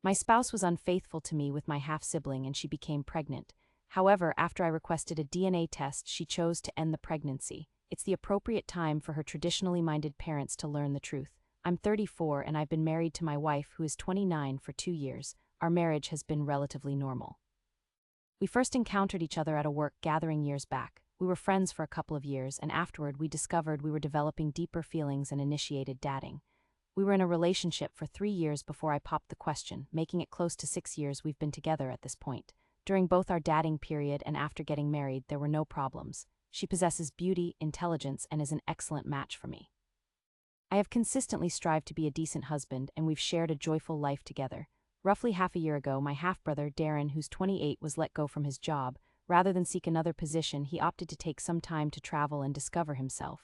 My spouse was unfaithful to me with my half-sibling and she became pregnant. However, after I requested a DNA test, she chose to end the pregnancy. It's the appropriate time for her traditionally minded parents to learn the truth. I'm 34 and I've been married to my wife, who is 29, for 2 years. Our marriage has been relatively normal. We first encountered each other at a work gathering years back. We were friends for a couple of years, and afterward we discovered we were developing deeper feelings and initiated dating. We were in a relationship for 3 years before I popped the question, making it close to 6 years we've been together at this point. During both our dating period and after getting married, there were no problems. She possesses beauty, intelligence, and is an excellent match for me. I have consistently strived to be a decent husband, and we've shared a joyful life together. Roughly half a year ago, my half-brother, Darren, who's 28, was let go from his job. Rather than seek another position, he opted to take some time to travel and discover himself.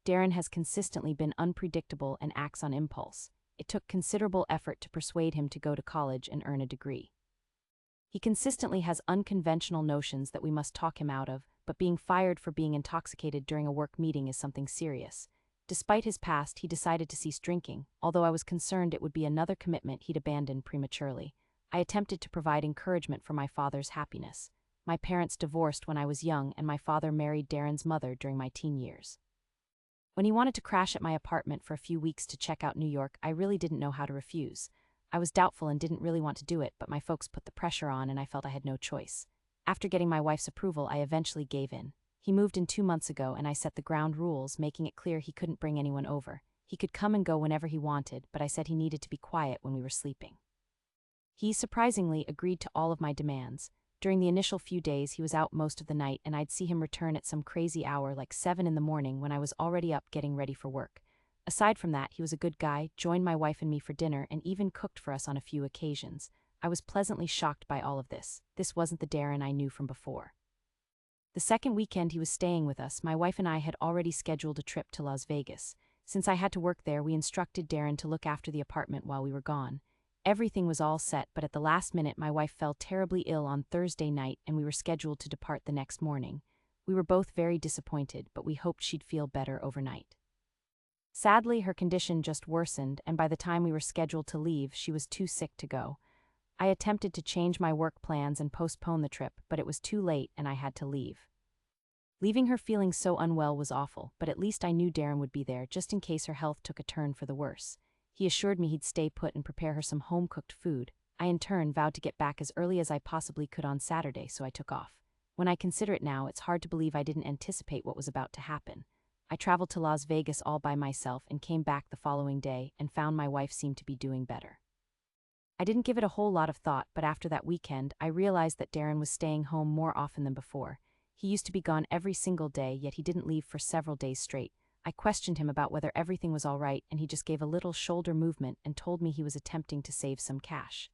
Darren has consistently been unpredictable and acts on impulse. It took considerable effort to persuade him to go to college and earn a degree. He consistently has unconventional notions that we must talk him out of, but being fired for being intoxicated during a work meeting is something serious. Despite his past, he decided to cease drinking, although I was concerned it would be another commitment he'd abandon prematurely. I attempted to provide encouragement for my father's happiness. My parents divorced when I was young, and my father married Darren's mother during my teen years. When he wanted to crash at my apartment for a few weeks to check out New York, I really didn't know how to refuse. I was doubtful and didn't really want to do it, but my folks put the pressure on and I felt I had no choice. After getting my wife's approval, I eventually gave in. He moved in 2 months ago and I set the ground rules, making it clear he couldn't bring anyone over. He could come and go whenever he wanted, but I said he needed to be quiet when we were sleeping. He surprisingly agreed to all of my demands. During the initial few days, he was out most of the night, and I'd see him return at some crazy hour like 7 in the morning when I was already up getting ready for work. Aside from that, he was a good guy, joined my wife and me for dinner, and even cooked for us on a few occasions. I was pleasantly shocked by all of this. This wasn't the Darren I knew from before. The second weekend he was staying with us, my wife and I had already scheduled a trip to Las Vegas. Since I had to work there, we instructed Darren to look after the apartment while we were gone. Everything was all set, but at the last minute my wife fell terribly ill on Thursday night and we were scheduled to depart the next morning. We were both very disappointed, but we hoped she'd feel better overnight. Sadly, her condition just worsened, and by the time we were scheduled to leave, she was too sick to go. I attempted to change my work plans and postpone the trip, but it was too late and I had to leave. Leaving her feeling so unwell was awful, but at least I knew Darren would be there just in case her health took a turn for the worse. He assured me he'd stay put and prepare her some home-cooked food. I in turn vowed to get back as early as I possibly could on Saturday, so I took off. When I consider it now, it's hard to believe I didn't anticipate what was about to happen. I traveled to Las Vegas all by myself and came back the following day and found my wife seemed to be doing better. I didn't give it a whole lot of thought, but after that weekend, I realized that Darren was staying home more often than before. He used to be gone every single day, yet he didn't leave for several days straight. I questioned him about whether everything was all right, and he just gave a little shoulder movement and told me he was attempting to save some cash.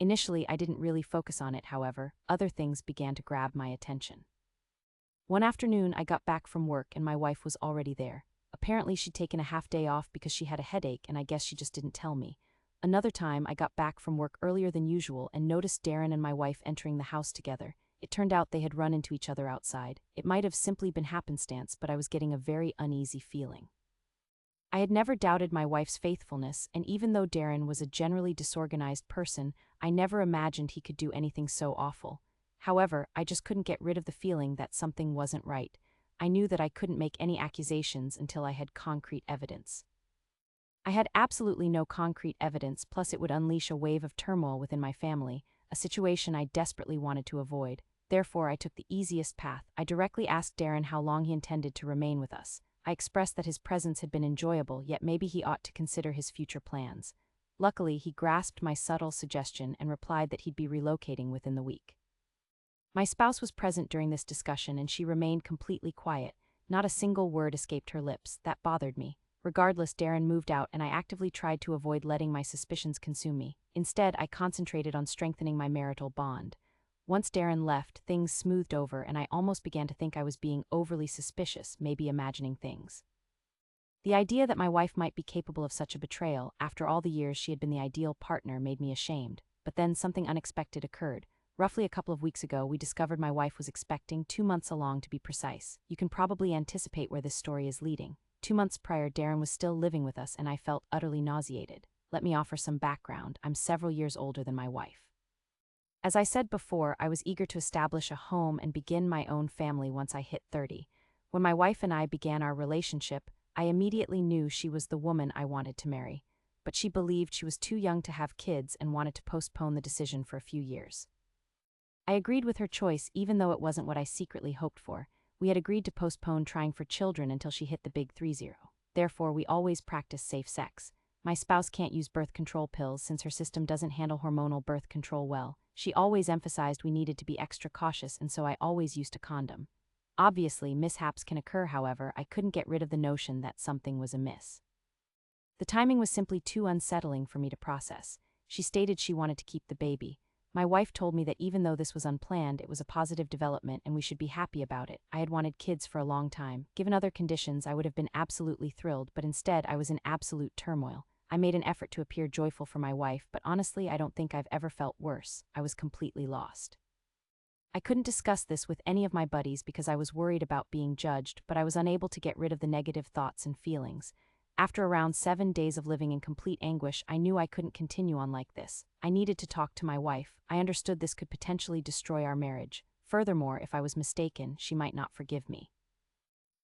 Initially, I didn't really focus on it, however. Other things began to grab my attention. One afternoon, I got back from work and my wife was already there. Apparently, she'd taken a half day off because she had a headache, and I guess she just didn't tell me. Another time, I got back from work earlier than usual and noticed Darren and my wife entering the house together. It turned out they had run into each other outside. It might have simply been happenstance, but I was getting a very uneasy feeling. I had never doubted my wife's faithfulness, and even though Darren was a generally disorganized person, I never imagined he could do anything so awful. However, I just couldn't get rid of the feeling that something wasn't right. I knew that I couldn't make any accusations until I had concrete evidence. I had absolutely no concrete evidence, plus it would unleash a wave of turmoil within my family, a situation I desperately wanted to avoid. Therefore, I took the easiest path. I directly asked Darren how long he intended to remain with us. I expressed that his presence had been enjoyable, yet maybe he ought to consider his future plans. Luckily, he grasped my subtle suggestion and replied that he'd be relocating within the week. My spouse was present during this discussion and she remained completely quiet. Not a single word escaped her lips. That bothered me. Regardless, Darren moved out and I actively tried to avoid letting my suspicions consume me. Instead, I concentrated on strengthening my marital bond. Once Darren left, things smoothed over and I almost began to think I was being overly suspicious, maybe imagining things. The idea that my wife might be capable of such a betrayal, after all the years she had been the ideal partner, made me ashamed. But then something unexpected occurred. Roughly a couple of weeks ago, we discovered my wife was expecting, 2 months along to be precise. You can probably anticipate where this story is leading. 2 months prior, Darren was still living with us and I felt utterly nauseated. Let me offer some background. I'm several years older than my wife. As I said before, I was eager to establish a home and begin my own family once I hit 30. When my wife and I began our relationship, I immediately knew she was the woman I wanted to marry. But she believed she was too young to have kids and wanted to postpone the decision for a few years. I agreed with her choice even though it wasn't what I secretly hoped for. We had agreed to postpone trying for children until she hit the big 30. Therefore, we always practice safe sex. My spouse can't use birth control pills since her system doesn't handle hormonal birth control well. She always emphasized we needed to be extra cautious, and so I always used a condom. Obviously, mishaps can occur, however, I couldn't get rid of the notion that something was amiss. The timing was simply too unsettling for me to process. She stated she wanted to keep the baby. My wife told me that even though this was unplanned, it was a positive development and we should be happy about it. I had wanted kids for a long time. Given other conditions, I would have been absolutely thrilled, but instead I was in absolute turmoil. I made an effort to appear joyful for my wife, but honestly, I don't think I've ever felt worse. I was completely lost. I couldn't discuss this with any of my buddies because I was worried about being judged, but I was unable to get rid of the negative thoughts and feelings. After around 7 days of living in complete anguish, I knew I couldn't continue on like this. I needed to talk to my wife. I understood this could potentially destroy our marriage. Furthermore, if I was mistaken, she might not forgive me.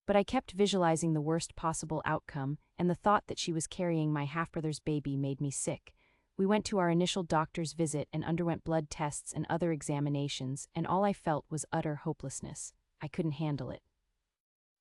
But I kept visualizing the worst possible outcome, and the thought that she was carrying my half-brother's baby made me sick. We went to our initial doctor's visit and underwent blood tests and other examinations, and all I felt was utter hopelessness. I couldn't handle it.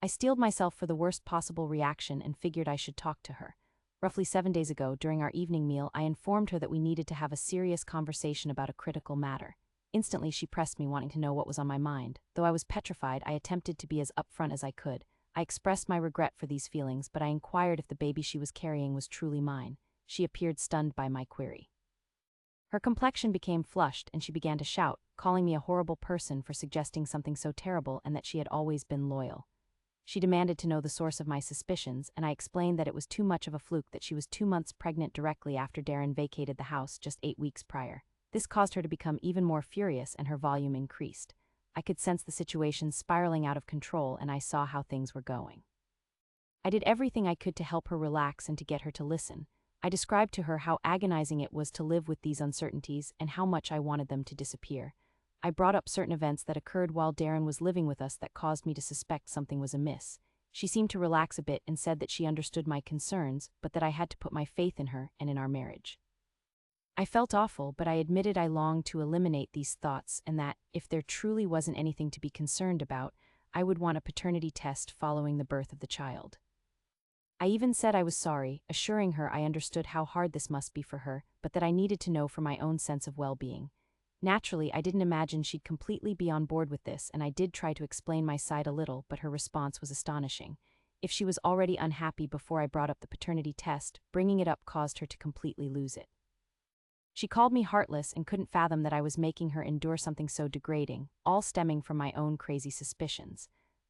I steeled myself for the worst possible reaction and figured I should talk to her. Roughly 7 days ago, during our evening meal, I informed her that we needed to have a serious conversation about a critical matter. Instantly, she pressed me, wanting to know what was on my mind. Though I was petrified, I attempted to be as upfront as I could. I expressed my regret for these feelings, but I inquired if the baby she was carrying was truly mine. She appeared stunned by my query. Her complexion became flushed, and she began to shout, calling me a horrible person for suggesting something so terrible and that she had always been loyal. She demanded to know the source of my suspicions, and I explained that it was too much of a fluke that she was 2 months pregnant directly after Darren vacated the house just 8 weeks prior. This caused her to become even more furious, and her volume increased. I could sense the situation spiraling out of control, and I saw how things were going. I did everything I could to help her relax and to get her to listen. I described to her how agonizing it was to live with these uncertainties and how much I wanted them to disappear. I brought up certain events that occurred while Darren was living with us that caused me to suspect something was amiss. She seemed to relax a bit and said that she understood my concerns, but that I had to put my faith in her and in our marriage. I felt awful, but I admitted I longed to eliminate these thoughts and that, if there truly wasn't anything to be concerned about, I would want a paternity test following the birth of the child. I even said I was sorry, assuring her I understood how hard this must be for her, but that I needed to know for my own sense of well-being. Naturally, I didn't imagine she'd completely be on board with this, and I did try to explain my side a little, but her response was astonishing. If she was already unhappy before I brought up the paternity test, bringing it up caused her to completely lose it. She called me heartless and couldn't fathom that I was making her endure something so degrading, all stemming from my own crazy suspicions.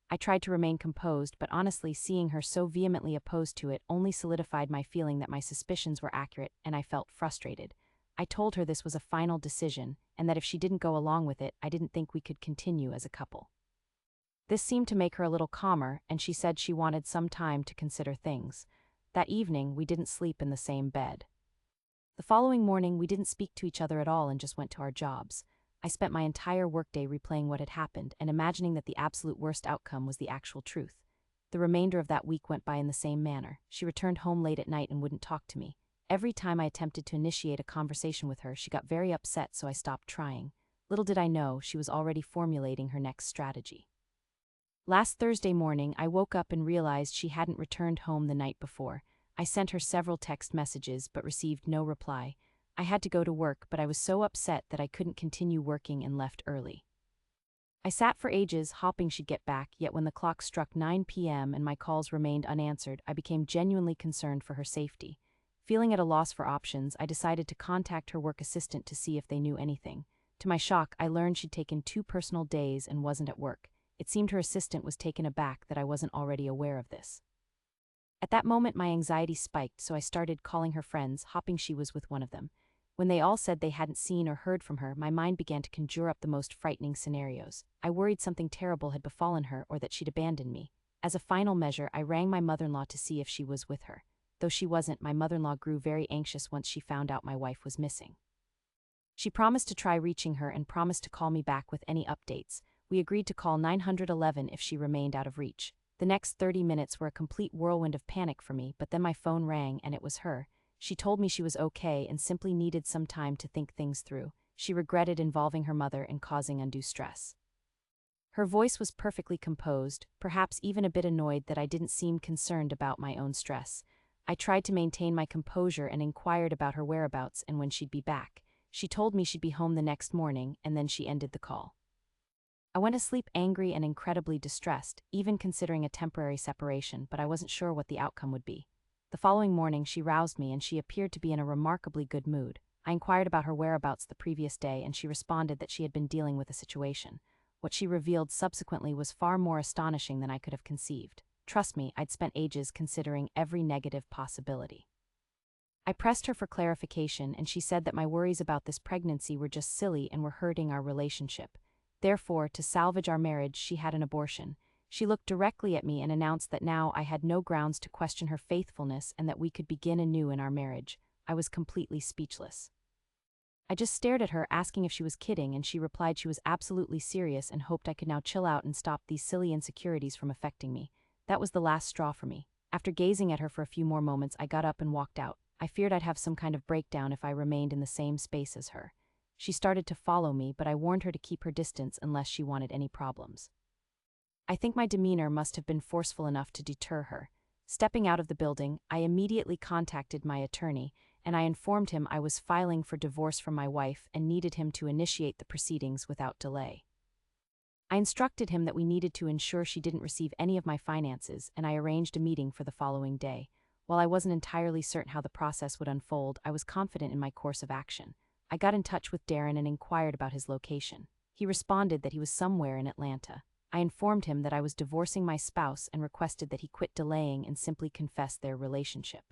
I tried to remain composed, but honestly, seeing her so vehemently opposed to it only solidified my feeling that my suspicions were accurate, and I felt frustrated. I told her this was a final decision, and that if she didn't go along with it, I didn't think we could continue as a couple. This seemed to make her a little calmer, and she said she wanted some time to consider things. That evening, we didn't sleep in the same bed. The following morning, we didn't speak to each other at all and just went to our jobs. I spent my entire workday replaying what had happened and imagining that the absolute worst outcome was the actual truth. The remainder of that week went by in the same manner. She returned home late at night and wouldn't talk to me. Every time I attempted to initiate a conversation with her, she got very upset, so I stopped trying. Little did I know, she was already formulating her next strategy. Last Thursday morning, I woke up and realized she hadn't returned home the night before. I sent her several text messages but received no reply. I had to go to work, but I was so upset that I couldn't continue working and left early. I sat for ages, hoping she'd get back, yet when the clock struck 9 p.m. and my calls remained unanswered, I became genuinely concerned for her safety. Feeling at a loss for options, I decided to contact her work assistant to see if they knew anything. To my shock, I learned she'd taken 2 personal days and wasn't at work. It seemed her assistant was taken aback that I wasn't already aware of this. At that moment, my anxiety spiked, so I started calling her friends, hoping she was with one of them. When they all said they hadn't seen or heard from her, my mind began to conjure up the most frightening scenarios. I worried something terrible had befallen her or that she'd abandoned me. As a final measure, I rang my mother-in-law to see if she was with her. Though she wasn't, my mother-in-law grew very anxious once she found out my wife was missing. She promised to try reaching her and promised to call me back with any updates. We agreed to call 911 if she remained out of reach. The next 30 minutes were a complete whirlwind of panic for me, but then my phone rang and it was her. She told me she was okay and simply needed some time to think things through. She regretted involving her mother and causing undue stress. Her voice was perfectly composed, perhaps even a bit annoyed that I didn't seem concerned about my own stress. I tried to maintain my composure and inquired about her whereabouts and when she'd be back. She told me she'd be home the next morning, and then she ended the call. I went to sleep angry and incredibly distressed, even considering a temporary separation, but I wasn't sure what the outcome would be. The following morning she roused me and she appeared to be in a remarkably good mood. I inquired about her whereabouts the previous day and she responded that she had been dealing with a situation. What she revealed subsequently was far more astonishing than I could have conceived. Trust me, I'd spent ages considering every negative possibility. I pressed her for clarification and she said that my worries about this pregnancy were just silly and were hurting our relationship. Therefore, to salvage our marriage, she had an abortion. She looked directly at me and announced that now I had no grounds to question her faithfulness and that we could begin anew in our marriage. I was completely speechless. I just stared at her, asking if she was kidding, and she replied she was absolutely serious and hoped I could now chill out and stop these silly insecurities from affecting me. That was the last straw for me. After gazing at her for a few more moments, I got up and walked out. I feared I'd have some kind of breakdown if I remained in the same space as her. She started to follow me, but I warned her to keep her distance unless she wanted any problems. I think my demeanor must have been forceful enough to deter her. Stepping out of the building, I immediately contacted my attorney, and I informed him I was filing for divorce from my wife and needed him to initiate the proceedings without delay. I instructed him that we needed to ensure she didn't receive any of my finances, and I arranged a meeting for the following day. While I wasn't entirely certain how the process would unfold, I was confident in my course of action. I got in touch with Darren and inquired about his location. He responded that he was somewhere in Atlanta. I informed him that I was divorcing my spouse and requested that he quit delaying and simply confess their relationship.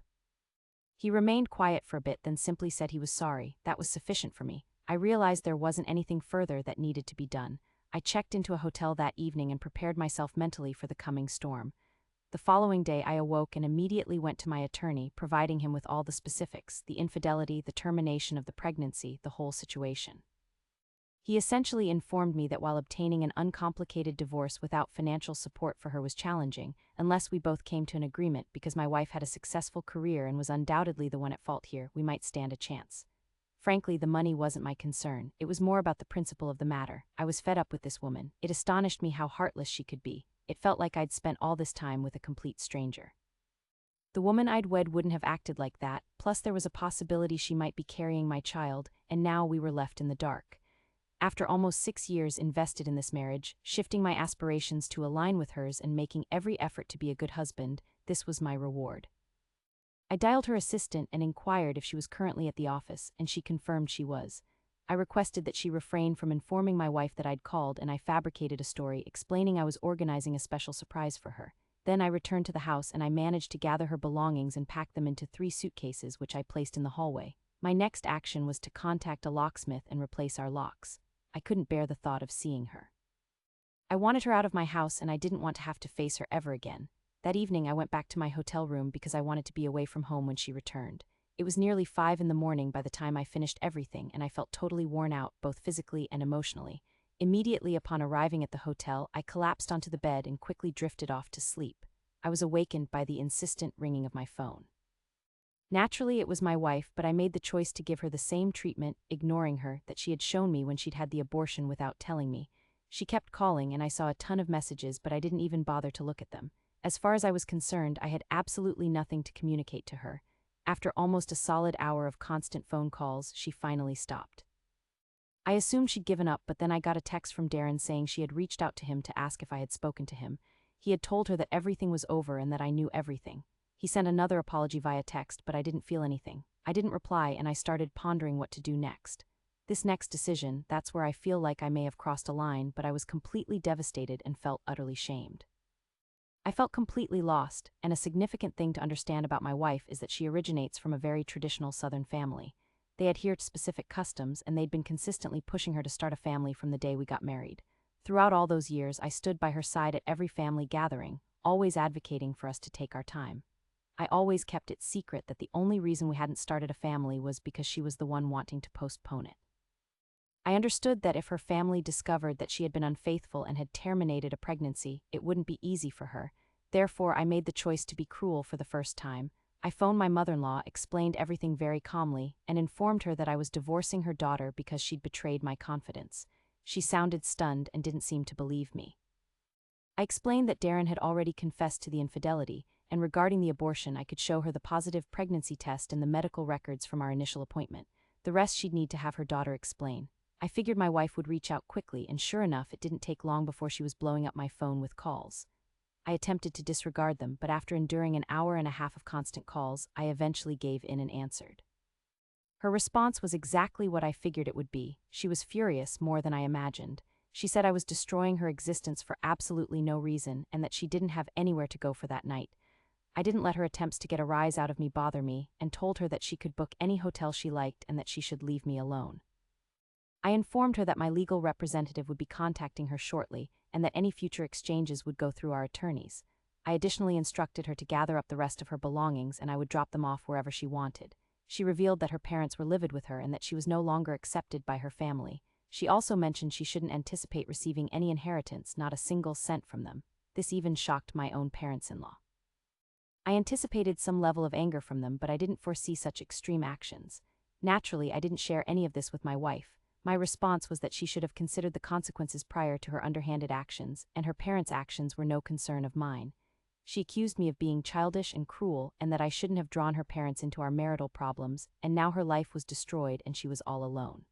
He remained quiet for a bit, then simply said he was sorry. That was sufficient for me. I realized there wasn't anything further that needed to be done. I checked into a hotel that evening and prepared myself mentally for the coming storm. The following day I awoke and immediately went to my attorney, providing him with all the specifics, the infidelity, the termination of the pregnancy, the whole situation. He essentially informed me that while obtaining an uncomplicated divorce without financial support for her was challenging, unless we both came to an agreement, because my wife had a successful career and was undoubtedly the one at fault here, we might stand a chance. Frankly, the money wasn't my concern. It was more about the principle of the matter. I was fed up with this woman. It astonished me how heartless she could be. It felt like I'd spent all this time with a complete stranger. The woman I'd wed wouldn't have acted like that, plus there was a possibility she might be carrying my child, and now we were left in the dark. After almost 6 years invested in this marriage, shifting my aspirations to align with hers and making every effort to be a good husband, this was my reward. I dialed her assistant and inquired if she was currently at the office, and she confirmed she was. I requested that she refrain from informing my wife that I'd called, and I fabricated a story explaining I was organizing a special surprise for her. Then I returned to the house and I managed to gather her belongings and pack them into 3 suitcases which I placed in the hallway. My next action was to contact a locksmith and replace our locks. I couldn't bear the thought of seeing her. I wanted her out of my house and I didn't want to have to face her ever again. That evening I went back to my hotel room because I wanted to be away from home when she returned. It was nearly 5 in the morning by the time I finished everything and I felt totally worn out, both physically and emotionally. Immediately upon arriving at the hotel, I collapsed onto the bed and quickly drifted off to sleep. I was awakened by the insistent ringing of my phone. Naturally, it was my wife, but I made the choice to give her the same treatment, ignoring her, that she had shown me when she'd had the abortion without telling me. She kept calling and I saw a ton of messages, but I didn't even bother to look at them. As far as I was concerned, I had absolutely nothing to communicate to her. After almost a solid hour of constant phone calls, she finally stopped. I assumed she'd given up, but then I got a text from Darren saying she had reached out to him to ask if I had spoken to him. He had told her that everything was over and that I knew everything. He sent another apology via text, but I didn't feel anything. I didn't reply and I started pondering what to do next. This next decision, that's where I feel like I may have crossed a line, but I was completely devastated and felt utterly shamed. I felt completely lost, and a significant thing to understand about my wife is that she originates from a very traditional Southern family. They adhere to specific customs, and they'd been consistently pushing her to start a family from the day we got married. Throughout all those years, I stood by her side at every family gathering, always advocating for us to take our time. I always kept it secret that the only reason we hadn't started a family was because she was the one wanting to postpone it. I understood that if her family discovered that she had been unfaithful and had terminated a pregnancy, it wouldn't be easy for her. Therefore, I made the choice to be cruel for the first time. I phoned my mother-in-law, explained everything very calmly, and informed her that I was divorcing her daughter because she'd betrayed my confidence. She sounded stunned and didn't seem to believe me. I explained that Darren had already confessed to the infidelity, and regarding the abortion, I could show her the positive pregnancy test and the medical records from our initial appointment. The rest she'd need to have her daughter explain. I figured my wife would reach out quickly, and sure enough, it didn't take long before she was blowing up my phone with calls. I attempted to disregard them, but after enduring an hour and a half of constant calls, I eventually gave in and answered. Her response was exactly what I figured it would be. She was furious more than I imagined. She said I was destroying her existence for absolutely no reason and that she didn't have anywhere to go for that night. I didn't let her attempts to get a rise out of me bother me and told her that she could book any hotel she liked and that she should leave me alone. I informed her that my legal representative would be contacting her shortly and that any future exchanges would go through our attorneys. I additionally instructed her to gather up the rest of her belongings and I would drop them off wherever she wanted. She revealed that her parents were livid with her and that she was no longer accepted by her family. She also mentioned she shouldn't anticipate receiving any inheritance, not a single cent from them. This even shocked my own parents-in-law. I anticipated some level of anger from them, but I didn't foresee such extreme actions. Naturally, I didn't share any of this with my wife. My response was that she should have considered the consequences prior to her underhanded actions, and her parents' actions were no concern of mine. She accused me of being childish and cruel, and that I shouldn't have drawn her parents into our marital problems, and now her life was destroyed and she was all alone.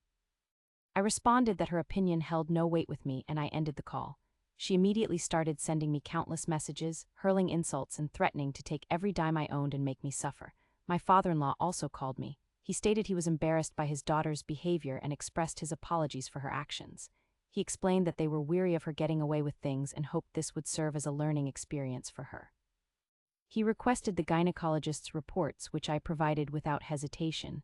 I responded that her opinion held no weight with me, and I ended the call. She immediately started sending me countless messages, hurling insults and threatening to take every dime I owned and make me suffer. My father-in-law also called me. He stated he was embarrassed by his daughter's behavior and expressed his apologies for her actions. He explained that they were weary of her getting away with things and hoped this would serve as a learning experience for her. He requested the gynecologist's reports, which I provided without hesitation.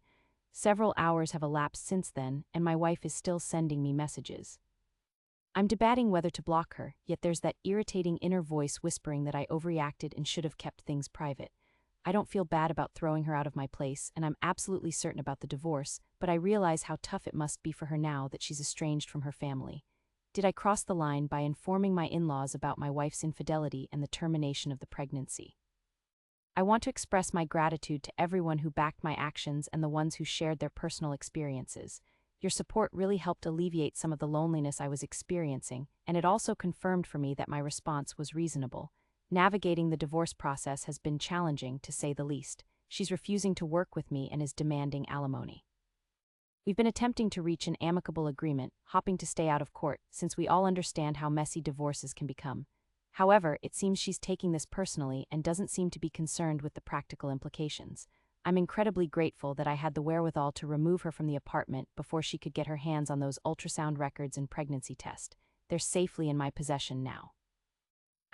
Several hours have elapsed since then, and my wife is still sending me messages. I'm debating whether to block her, yet there's that irritating inner voice whispering that I overreacted and should have kept things private. I don't feel bad about throwing her out of my place, and I'm absolutely certain about the divorce, but I realize how tough it must be for her now that she's estranged from her family. Did I cross the line by informing my in-laws about my wife's infidelity and the termination of the pregnancy? I want to express my gratitude to everyone who backed my actions and the ones who shared their personal experiences. Your support really helped alleviate some of the loneliness I was experiencing, and it also confirmed for me that my response was reasonable. Navigating the divorce process has been challenging, to say the least. She's refusing to work with me and is demanding alimony. We've been attempting to reach an amicable agreement, hoping to stay out of court, since we all understand how messy divorces can become. However, it seems she's taking this personally and doesn't seem to be concerned with the practical implications. I'm incredibly grateful that I had the wherewithal to remove her from the apartment before she could get her hands on those ultrasound records and pregnancy test. They're safely in my possession now.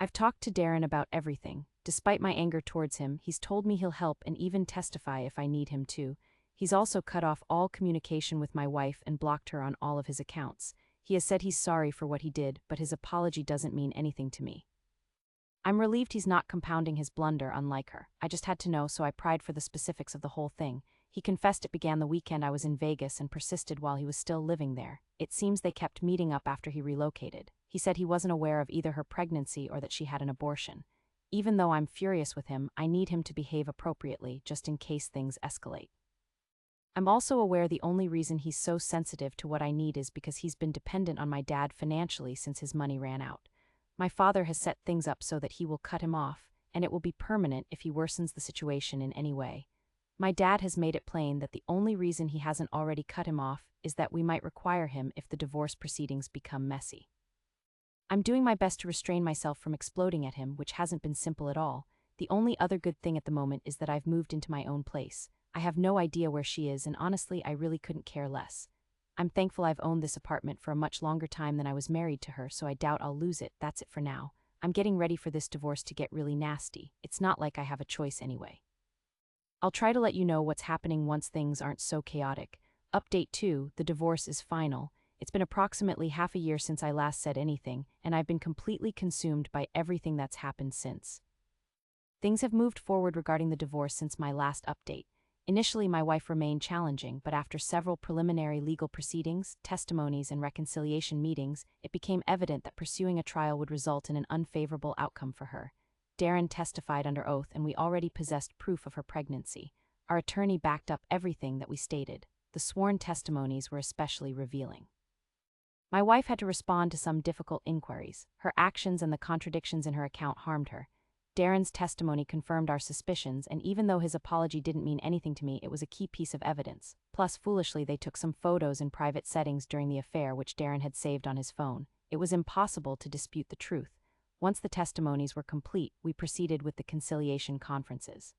I've talked to Darren about everything. Despite my anger towards him, he's told me he'll help and even testify if I need him to. He's also cut off all communication with my wife and blocked her on all of his accounts. He has said he's sorry for what he did, but his apology doesn't mean anything to me. I'm relieved he's not compounding his blunder unlike her. I just had to know, so I pried for the specifics of the whole thing. He confessed it began the weekend I was in Vegas and persisted while he was still living there. It seems they kept meeting up after he relocated. He said he wasn't aware of either her pregnancy or that she had an abortion. Even though I'm furious with him, I need him to behave appropriately, just in case things escalate. I'm also aware the only reason he's so sensitive to what I need is because he's been dependent on my dad financially since his money ran out. My father has set things up so that he will cut him off, and it will be permanent if he worsens the situation in any way. My dad has made it plain that the only reason he hasn't already cut him off is that we might require him if the divorce proceedings become messy. I'm doing my best to restrain myself from exploding at him, which hasn't been simple at all. The only other good thing at the moment is that I've moved into my own place. I have no idea where she is, and honestly, I really couldn't care less. I'm thankful I've owned this apartment for a much longer time than I was married to her, so I doubt I'll lose it. That's it for now. I'm getting ready for this divorce to get really nasty. It's not like I have a choice anyway. I'll try to let you know what's happening once things aren't so chaotic. Update 2, the divorce is final. It's been approximately half a year since I last said anything, and I've been completely consumed by everything that's happened since. Things have moved forward regarding the divorce since my last update. Initially, my wife remained challenging, but after several preliminary legal proceedings, testimonies, and reconciliation meetings, it became evident that pursuing a trial would result in an unfavorable outcome for her. Darren testified under oath, and we already possessed proof of her pregnancy. Our attorney backed up everything that we stated. The sworn testimonies were especially revealing. My wife had to respond to some difficult inquiries. Her actions and the contradictions in her account harmed her. Darren's testimony confirmed our suspicions, and even though his apology didn't mean anything to me, it was a key piece of evidence. Plus, foolishly, they took some photos in private settings during the affair which Darren had saved on his phone. It was impossible to dispute the truth. Once the testimonies were complete, we proceeded with the conciliation conferences.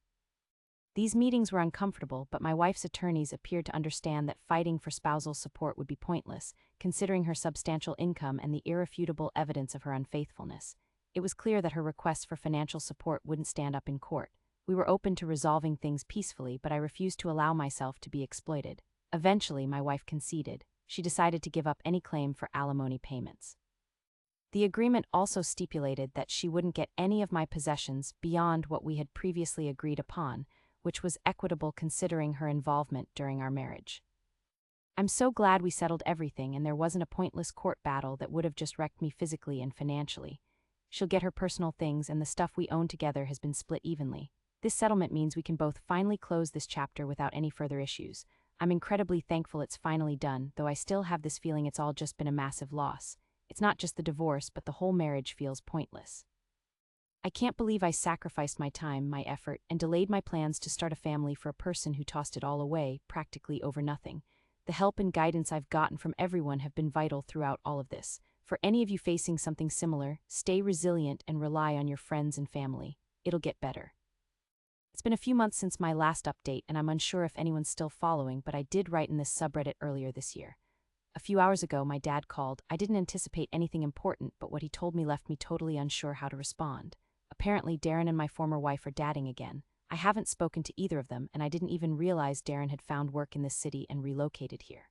These meetings were uncomfortable, but my wife's attorneys appeared to understand that fighting for spousal support would be pointless, considering her substantial income and the irrefutable evidence of her unfaithfulness. It was clear that her requests for financial support wouldn't stand up in court. We were open to resolving things peacefully, but I refused to allow myself to be exploited. Eventually, my wife conceded. She decided to give up any claim for alimony payments. The agreement also stipulated that she wouldn't get any of my possessions beyond what we had previously agreed upon, which was equitable considering her involvement during our marriage. I'm so glad we settled everything and there wasn't a pointless court battle that would have just wrecked me physically and financially. She'll get her personal things, and the stuff we own together has been split evenly. This settlement means we can both finally close this chapter without any further issues. I'm incredibly thankful it's finally done, though I still have this feeling it's all just been a massive loss. It's not just the divorce, but the whole marriage feels pointless. I can't believe I sacrificed my time, my effort, and delayed my plans to start a family for a person who tossed it all away, practically over nothing. The help and guidance I've gotten from everyone have been vital throughout all of this. For any of you facing something similar, stay resilient and rely on your friends and family. It'll get better. It's been a few months since my last update, and I'm unsure if anyone's still following, but I did write in this subreddit earlier this year. A few hours ago, my dad called. I didn't anticipate anything important, but what he told me left me totally unsure how to respond. Apparently, Darren and my former wife are dating again. I haven't spoken to either of them, and I didn't even realize Darren had found work in this city and relocated here.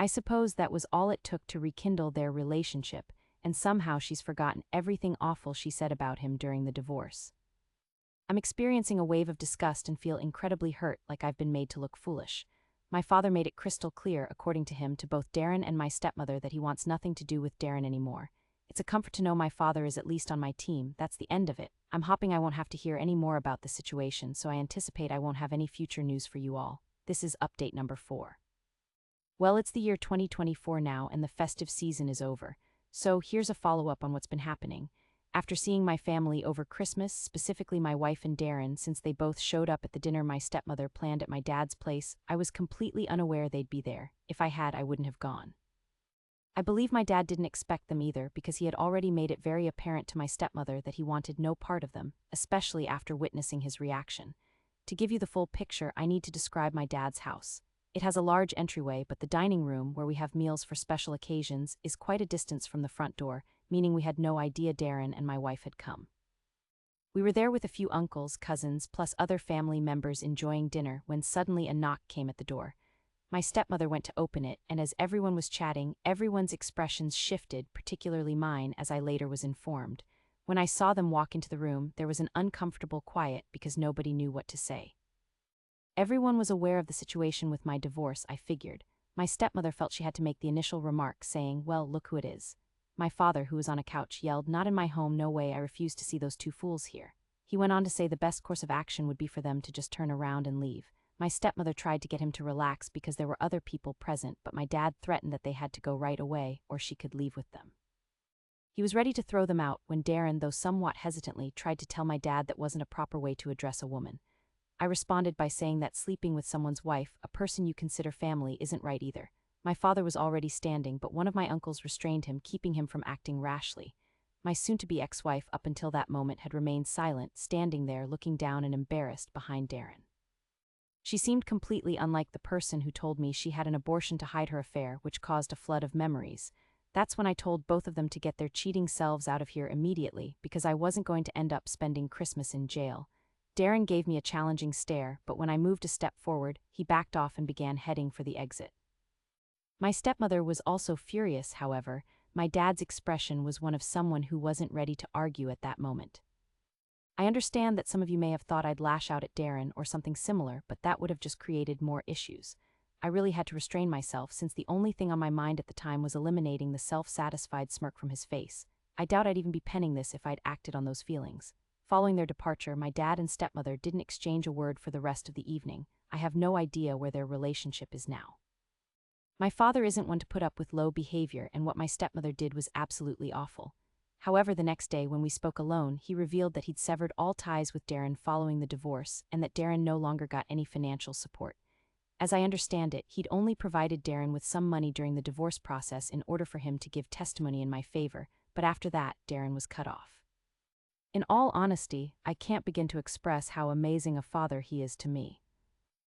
I suppose that was all it took to rekindle their relationship, and somehow she's forgotten everything awful she said about him during the divorce. I'm experiencing a wave of disgust and feel incredibly hurt, like I've been made to look foolish. My father made it crystal clear, according to him, to both Darren and my stepmother that he wants nothing to do with Darren anymore. It's a comfort to know my father is at least on my team. That's the end of it. I'm hoping I won't have to hear any more about the situation, so I anticipate I won't have any future news for you all. This is update number 4. Well, it's the year 2024 now, and the festive season is over. So here's a follow-up on what's been happening. After seeing my family over Christmas, specifically my wife and Darren, since they both showed up at the dinner my stepmother planned at my dad's place, I was completely unaware they'd be there. If I had, I wouldn't have gone. I believe my dad didn't expect them either, because he had already made it very apparent to my stepmother that he wanted no part of them, especially after witnessing his reaction. To give you the full picture, I need to describe my dad's house. It has a large entryway, but the dining room, where we have meals for special occasions, is quite a distance from the front door, meaning we had no idea Darren and my wife had come. We were there with a few uncles, cousins, plus other family members enjoying dinner when suddenly a knock came at the door. My stepmother went to open it, and as everyone was chatting, everyone's expressions shifted, particularly mine, as I later was informed. When I saw them walk into the room, there was an uncomfortable quiet because nobody knew what to say. Everyone was aware of the situation with my divorce, I figured. My stepmother felt she had to make the initial remark, saying, "Well, look who it is." My father, who was on a couch, yelled, "Not in my home, no way, I refuse to see those two fools here." He went on to say the best course of action would be for them to just turn around and leave. My stepmother tried to get him to relax because there were other people present, but my dad threatened that they had to go right away or she could leave with them. He was ready to throw them out when Darren, though somewhat hesitantly, tried to tell my dad that wasn't a proper way to address a woman. I responded by saying that sleeping with someone's wife, a person you consider family, isn't right either. My father was already standing, but one of my uncles restrained him, keeping him from acting rashly. My soon-to-be ex-wife, up until that moment, had remained silent, standing there looking down and embarrassed behind Darren. She seemed completely unlike the person who told me she had an abortion to hide her affair, which caused a flood of memories. That's when I told both of them to get their cheating selves out of here immediately, because I wasn't going to end up spending Christmas in jail. Darren gave me a challenging stare, but when I moved a step forward, he backed off and began heading for the exit. My stepmother was also furious, however. My dad's expression was one of someone who wasn't ready to argue at that moment. I understand that some of you may have thought I'd lash out at Darren or something similar, but that would have just created more issues. I really had to restrain myself since the only thing on my mind at the time was eliminating the self-satisfied smirk from his face. I doubt I'd even be penning this if I'd acted on those feelings. Following their departure, my dad and stepmother didn't exchange a word for the rest of the evening. I have no idea where their relationship is now. My father isn't one to put up with low behavior, and what my stepmother did was absolutely awful. However, the next day when we spoke alone, he revealed that he'd severed all ties with Darren following the divorce and that Darren no longer got any financial support. As I understand it, he'd only provided Darren with some money during the divorce process in order for him to give testimony in my favor, but after that, Darren was cut off. In all honesty, I can't begin to express how amazing a father he is to me.